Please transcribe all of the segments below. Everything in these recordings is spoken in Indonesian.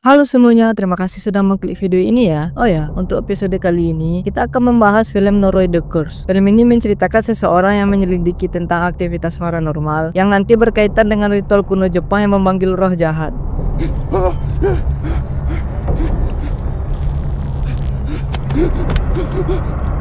Halo semuanya, terima kasih sudah mengklik video ini ya. Oh ya, untuk episode kali ini kita akan membahas film Norway The Curse. Film ini menceritakan seseorang yang menyelidiki tentang aktivitas paranormal yang nanti berkaitan dengan ritual kuno Jepang yang memanggil roh jahat.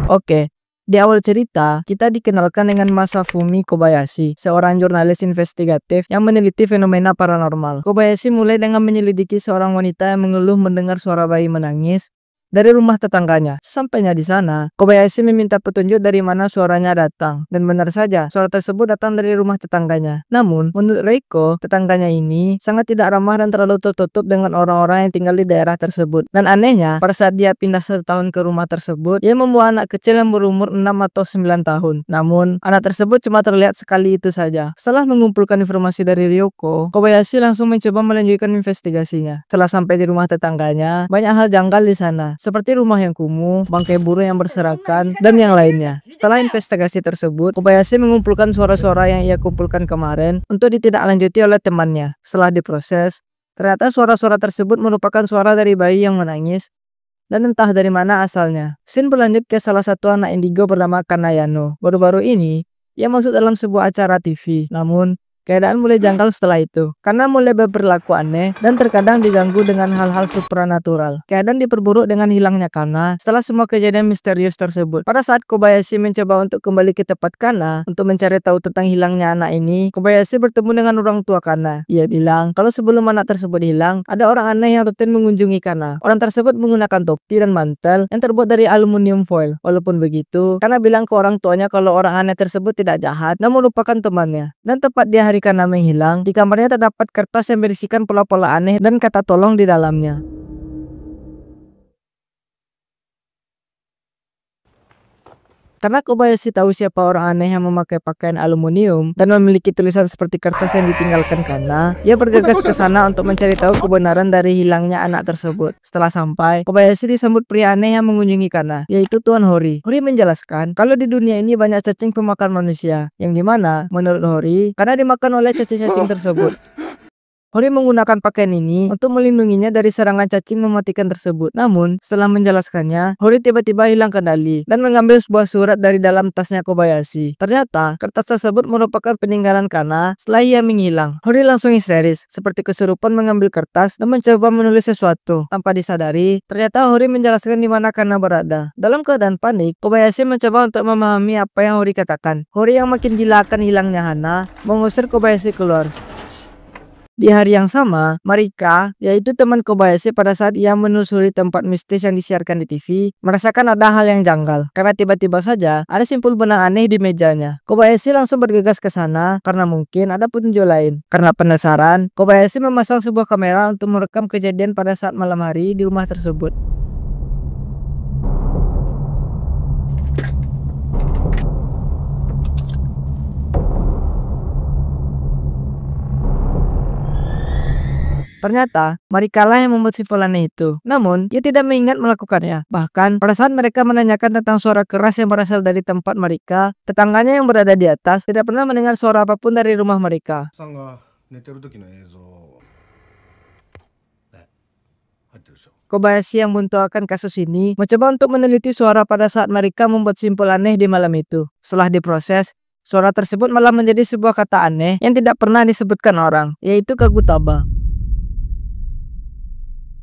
Oke, di awal cerita, kita dikenalkan dengan Masafumi Kobayashi, seorang jurnalis investigatif yang meneliti fenomena paranormal. Kobayashi mulai dengan menyelidiki seorang wanita yang mengeluh mendengar suara bayi menangis dari rumah tetangganya. Sesampainya di sana, Kobayashi meminta petunjuk dari mana suaranya datang. Dan benar saja, suara tersebut datang dari rumah tetangganya. Namun, menurut Reiko, tetangganya ini sangat tidak ramah dan terlalu tertutup dengan orang-orang yang tinggal di daerah tersebut. Dan anehnya, pada saat dia pindah setahun ke rumah tersebut, dia membawa anak kecil yang berumur 6 atau 9 tahun. Namun, anak tersebut cuma terlihat sekali itu saja. Setelah mengumpulkan informasi dari Ryoko, Kobayashi langsung mencoba melanjutkan investigasinya. Setelah sampai di rumah tetangganya, banyak hal janggal di sana, seperti rumah yang kumuh, bangkai burung yang berserakan, dan yang lainnya. Setelah investigasi tersebut, Kobayashi mengumpulkan suara-suara yang ia kumpulkan kemarin untuk ditindaklanjuti oleh temannya. Setelah diproses, ternyata suara-suara tersebut merupakan suara dari bayi yang menangis, dan entah dari mana asalnya. Scene berlanjut ke salah satu anak indigo bernama Kanayano. Baru-baru ini, ia masuk dalam sebuah acara TV. Namun, keadaan mulai janggal setelah itu, karena mulai berperilaku aneh dan terkadang diganggu dengan hal-hal supranatural. Keadaan diperburuk dengan hilangnya Kana setelah semua kejadian misterius tersebut. Pada saat Kobayashi mencoba untuk kembali ke tempat Kana untuk mencari tahu tentang hilangnya anak ini, Kobayashi bertemu dengan orang tua Kana. Ia bilang kalau sebelum anak tersebut hilang, ada orang aneh yang rutin mengunjungi Kana. Orang tersebut menggunakan topi dan mantel yang terbuat dari aluminium foil. Walaupun begitu, Kana bilang ke orang tuanya kalau orang aneh tersebut tidak jahat, namun merupakan temannya. Dan tepat di hari Kana menghilang, di kamarnya terdapat kertas yang berisikan pola-pola aneh dan kata tolong di dalamnya. Karena Kobayashi tahu siapa orang aneh yang memakai pakaian aluminium dan memiliki tulisan seperti kertas yang ditinggalkan Kana, ia bergegas ke sana untuk mencari tahu kebenaran dari hilangnya anak tersebut. Setelah sampai, Kobayashi disambut pria aneh yang mengunjungi Kana, yaitu Tuan Hori. Hori menjelaskan kalau di dunia ini banyak cacing pemakan manusia, yang dimana, menurut Hori, Kana dimakan oleh cacing-cacing tersebut. Hori menggunakan pakaian ini untuk melindunginya dari serangan cacing mematikan tersebut. Namun, setelah menjelaskannya, Hori tiba-tiba hilang kendali dan mengambil sebuah surat dari dalam tasnya Kobayashi. Ternyata, kertas tersebut merupakan peninggalan Kana setelah ia menghilang. Hori langsung histeris, seperti kesurupan mengambil kertas dan mencoba menulis sesuatu. Tanpa disadari, ternyata Hori menjelaskan di mana Kana berada. Dalam keadaan panik, Kobayashi mencoba untuk memahami apa yang Hori katakan. Hori yang makin gila akan hilangnya Hana, mengusir Kobayashi keluar. Di hari yang sama, Marika, yaitu teman Kobayashi pada saat ia menelusuri tempat mistis yang disiarkan di TV, merasakan ada hal yang janggal. Karena tiba-tiba saja ada simpul benang aneh di mejanya. Kobayashi langsung bergegas ke sana karena mungkin ada petunjuk lain. Karena penasaran, Kobayashi memasang sebuah kamera untuk merekam kejadian pada saat malam hari di rumah tersebut. Ternyata, Marika lah yang membuat simpul aneh itu. Namun, ia tidak mengingat melakukannya. Bahkan, pada saat mereka menanyakan tentang suara keras yang berasal dari tempat Marika, tetangganya yang berada di atas tidak pernah mendengar suara apapun dari rumah Marika. Kobayashi yang buntu akan kasus ini mencoba untuk meneliti suara pada saat Marika membuat simpul aneh di malam itu. Setelah diproses, suara tersebut malah menjadi sebuah kata aneh yang tidak pernah disebutkan orang, yaitu Kagutaba.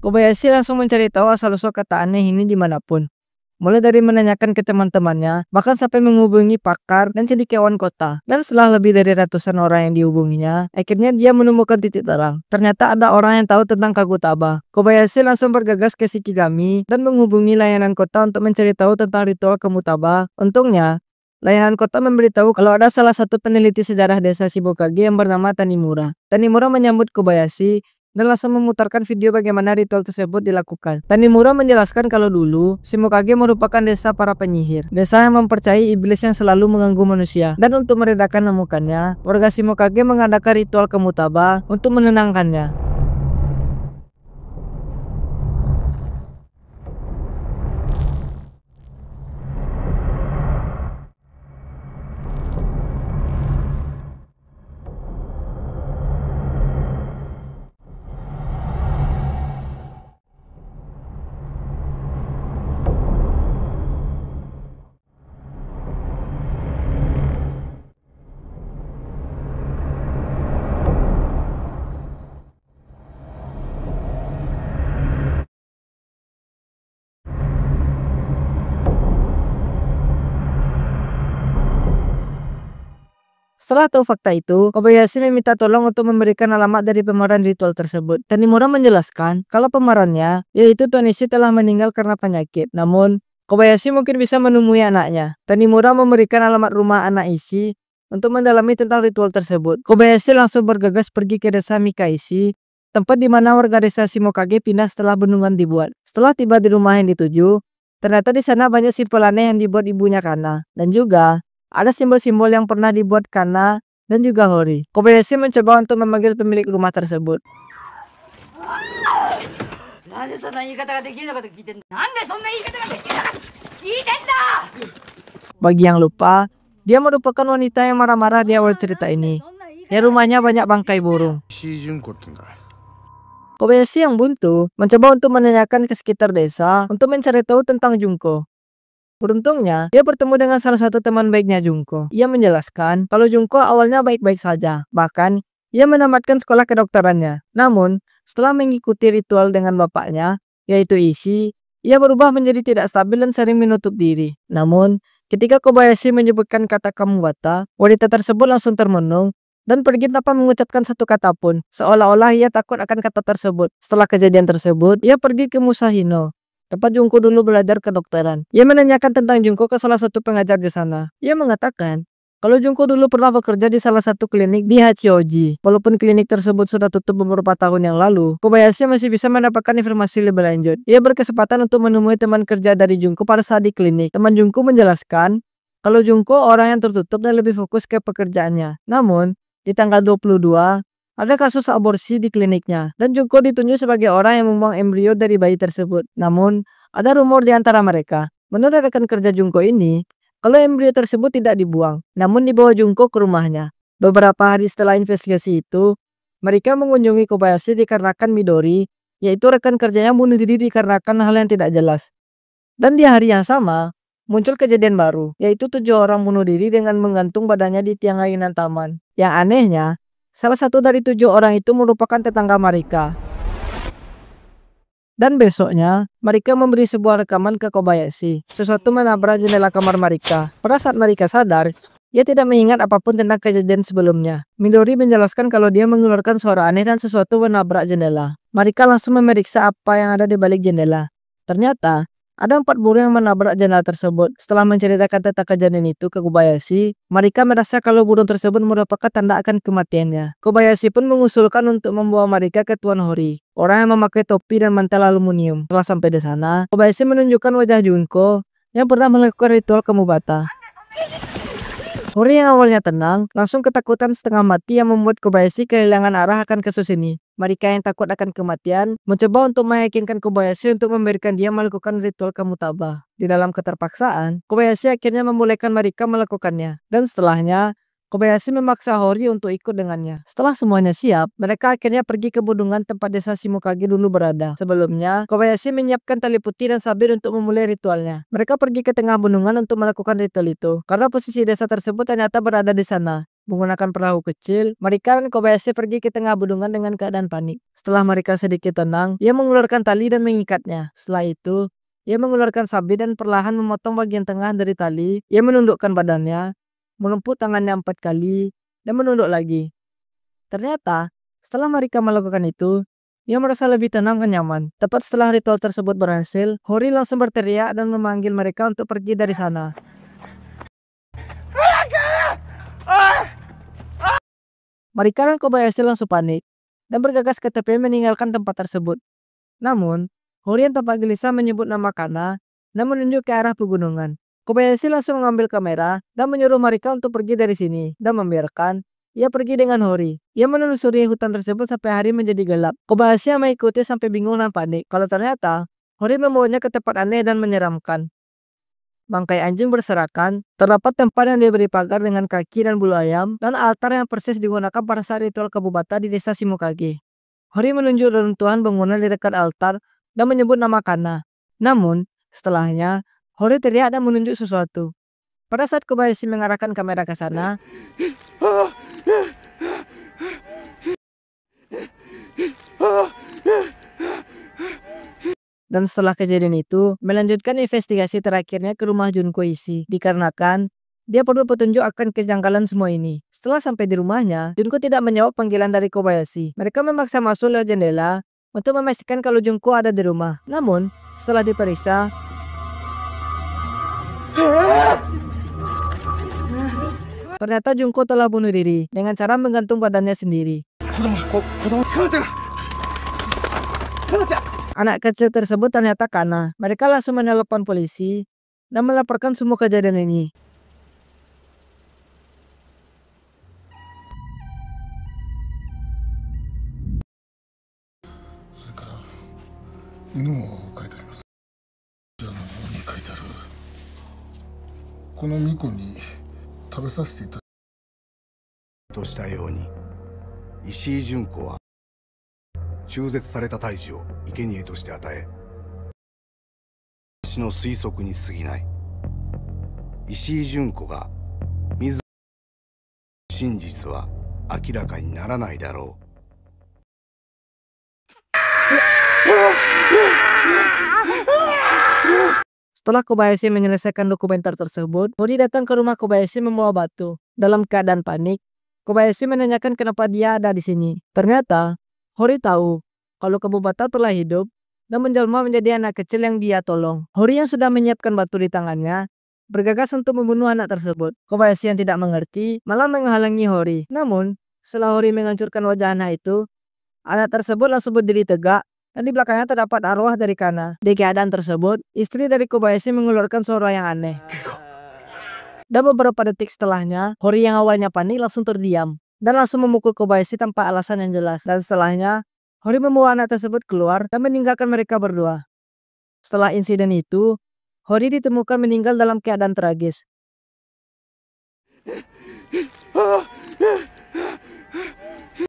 Kobayashi langsung mencari tahu asal-usul kata aneh ini dimanapun. Mulai dari menanyakan ke teman-temannya, bahkan sampai menghubungi pakar dan cendekiawan kota. Dan setelah lebih dari ratusan orang yang dihubunginya, akhirnya dia menemukan titik terang. Ternyata ada orang yang tahu tentang Kagutaba. Kobayashi langsung bergegas ke Shikigami dan menghubungi layanan kota untuk mencari tahu tentang ritual Kamutaba. Untungnya, layanan kota memberitahu kalau ada salah satu peneliti sejarah desa Shibokage yang bernama Tanimura. Tanimura menyambut Kobayashi dan langsung memutarkan video bagaimana ritual tersebut dilakukan. Tanimura menjelaskan kalau dulu, Shimokage merupakan desa para penyihir. Desa yang mempercayai iblis yang selalu mengganggu manusia. Dan untuk meredakan amukannya, warga Shimokage mengadakan ritual Kamutaba untuk menenangkannya. Setelah tahu fakta itu, Kobayashi meminta tolong untuk memberikan alamat dari pemeran ritual tersebut. Tanimura menjelaskan kalau pemerannya, yaitu Tonishi, telah meninggal karena penyakit. Namun, Kobayashi mungkin bisa menemui anaknya. Tanimura memberikan alamat rumah anak Ishii untuk mendalami tentang ritual tersebut. Kobayashi langsung bergegas pergi ke desa Mikaishi, tempat di mana warga desa Shimokage pindah setelah bendungan dibuat. Setelah tiba di rumah yang dituju, ternyata di sana banyak simbol aneh yang dibuat ibunya Kana, dan juga ada simbol-simbol yang pernah dibuat Kana dan juga Hori. Kobayashi mencoba untuk memanggil pemilik rumah tersebut. Bagi yang lupa, dia merupakan wanita yang marah-marah di awal cerita ini. Di rumahnya banyak bangkai burung. Kobayashi yang buntu mencoba untuk menanyakan ke sekitar desa untuk mencari tahu tentang Junko. Beruntungnya, dia bertemu dengan salah satu teman baiknya Junko. Ia menjelaskan kalau Junko awalnya baik-baik saja. Bahkan, ia menamatkan sekolah kedokterannya. Namun, setelah mengikuti ritual dengan bapaknya, yaitu Ishii, ia berubah menjadi tidak stabil dan sering menutup diri. Namun, ketika Kobayashi menyebutkan kata Kamubata, wanita tersebut langsung termenung dan pergi tanpa mengucapkan satu kata pun, seolah-olah ia takut akan kata tersebut. Setelah kejadian tersebut, ia pergi ke Musashino, tempat Junko dulu belajar kedokteran. Ia menanyakan tentang Junko ke salah satu pengajar di sana. Ia mengatakan kalau Junko dulu pernah bekerja di salah satu klinik di Hachioji. Walaupun klinik tersebut sudah tutup beberapa tahun yang lalu, Kobayashi masih bisa mendapatkan informasi lebih lanjut. Ia berkesempatan untuk menemui teman kerja dari Junko pada saat di klinik. Teman Junko menjelaskan kalau Junko orang yang tertutup dan lebih fokus ke pekerjaannya. Namun, di tanggal 22, ada kasus aborsi di kliniknya, dan Junko ditunjuk sebagai orang yang membuang embrio dari bayi tersebut. Namun, ada rumor di antara mereka. Menurut rekan kerja Junko ini, kalau embrio tersebut tidak dibuang, namun dibawa Junko ke rumahnya. Beberapa hari setelah investigasi itu, mereka mengunjungi Kobayashi dikarenakan Midori, yaitu rekan kerjanya, bunuh diri dikarenakan hal yang tidak jelas. Dan di hari yang sama, muncul kejadian baru, yaitu 7 orang bunuh diri dengan menggantung badannya di tiang ayunan taman. Yang anehnya, salah satu dari 7 orang itu merupakan tetangga mereka. Dan besoknya, mereka memberi sebuah rekaman ke Kobayashi. Sesuatu menabrak jendela kamar mereka. Pada saat mereka sadar, ia tidak mengingat apapun tentang kejadian sebelumnya. Midori menjelaskan kalau dia mengeluarkan suara aneh dan sesuatu menabrak jendela. Mereka langsung memeriksa apa yang ada di balik jendela. Ternyata, ada 4 burung yang menabrak jendela tersebut. Setelah menceritakan tentang kejadian itu ke Kobayashi, mereka merasa kalau burung tersebut merupakan tanda akan kematiannya. Kobayashi pun mengusulkan untuk membawa mereka ke Tuan Hori, orang yang memakai topi dan mantel aluminium. Setelah sampai di sana, Kobayashi menunjukkan wajah Junko yang pernah melakukan ritual Kamubata. Hori yang awalnya tenang, langsung ketakutan setengah mati yang membuat Kobayashi kehilangan arah akan kasus ini. Mereka yang takut akan kematian mencoba untuk meyakinkan Kobayashi untuk memberikan dia melakukan ritual Kamutaba. Di dalam keterpaksaan, Kobayashi akhirnya membolehkan mereka melakukannya. Dan setelahnya, Kobayashi memaksa Hori untuk ikut dengannya. Setelah semuanya siap, mereka akhirnya pergi ke bendungan tempat desa Shimokage dulu berada. Sebelumnya, Kobayashi menyiapkan tali putih dan sabit untuk memulai ritualnya. Mereka pergi ke tengah bendungan untuk melakukan ritual itu, karena posisi desa tersebut ternyata berada di sana. Menggunakan perahu kecil, mereka dan Kobayashi pergi ke tengah bendungan dengan keadaan panik. Setelah mereka sedikit tenang, ia mengeluarkan tali dan mengikatnya. Setelah itu, ia mengeluarkan sabit dan perlahan memotong bagian tengah dari tali. Ia menundukkan badannya, melumpuh tangannya 4 kali, dan menunduk lagi. Ternyata, setelah mereka melakukan itu, ia merasa lebih tenang dan nyaman. Tepat setelah ritual tersebut berhasil, Hori langsung berteriak dan memanggil mereka untuk pergi dari sana. Mereka dan Kobayashi langsung panik dan bergegas ke tepi meninggalkan tempat tersebut. Namun, Hori yang tampak gelisah menyebut nama Kana dan menunjuk ke arah pegunungan. Kobayashi langsung mengambil kamera dan menyuruh mereka untuk pergi dari sini dan membiarkan ia pergi dengan Hori. Ia menelusuri hutan tersebut sampai hari menjadi gelap. Kobayashi yang mengikuti sampai bingung dan panik kalau ternyata Hori membawanya ke tempat aneh dan menyeramkan. Bangkai anjing berserakan, terdapat tempat yang diberi pagar dengan kaki dan bulu ayam, dan altar yang persis digunakan pada saat ritual Kamubata di desa Shimokage. Hori menunjuk reruntuhan bangunan di dekat altar dan menyebut nama Kana. Namun, setelahnya, Hori teriak dan menunjuk sesuatu. Pada saat Kobayashi mengarahkan kamera ke sana, dan setelah kejadian itu, melanjutkan investigasi terakhirnya ke rumah Junko Ishii. Dikarenakan Dia perlu petunjuk akan kejanggalan semua ini. Setelah sampai di rumahnya, Junko tidak menjawab panggilan dari Kobayashi. Mereka memaksa masuk lewat jendela untuk memastikan kalau Junko ada di rumah. Namun, setelah diperiksa, ternyata Junko telah bunuh diri dengan cara menggantung badannya sendiri. Anak kecil tersebut ternyata Kana. Mereka langsung menelepon polisi dan melaporkan semua kejadian ini. それから犬も書いてあります。こちらの方に書いてある。この巫女に食べさせていたとしたように、石井純子は中絶された胎児を生贄として与え、私の推測に過ぎない。石井純子が自ら真実は明らかにならないだろう。 Setelah Kobayashi menyelesaikan dokumenter tersebut, Hori datang ke rumah Kobayashi membawa batu. Dalam keadaan panik, Kobayashi menanyakan kenapa dia ada di sini. Ternyata, Hori tahu kalau Kebo Bata telah hidup dan menjelma menjadi anak kecil yang dia tolong. Hori yang sudah menyiapkan batu di tangannya, bergegas untuk membunuh anak tersebut. Kobayashi yang tidak mengerti malah menghalangi Hori. Namun, setelah Hori menghancurkan wajah anak itu, anak tersebut langsung berdiri tegak dan di belakangnya terdapat arwah dari Kana. Di keadaan tersebut, istri dari Kobayashi mengeluarkan suara yang aneh. Dan beberapa detik setelahnya, Hori yang awalnya panik langsung terdiam dan langsung memukul Kobayashi tanpa alasan yang jelas. Dan setelahnya, Hori membawa anak tersebut keluar dan meninggalkan mereka berdua. Setelah insiden itu, Hori ditemukan meninggal dalam keadaan tragis.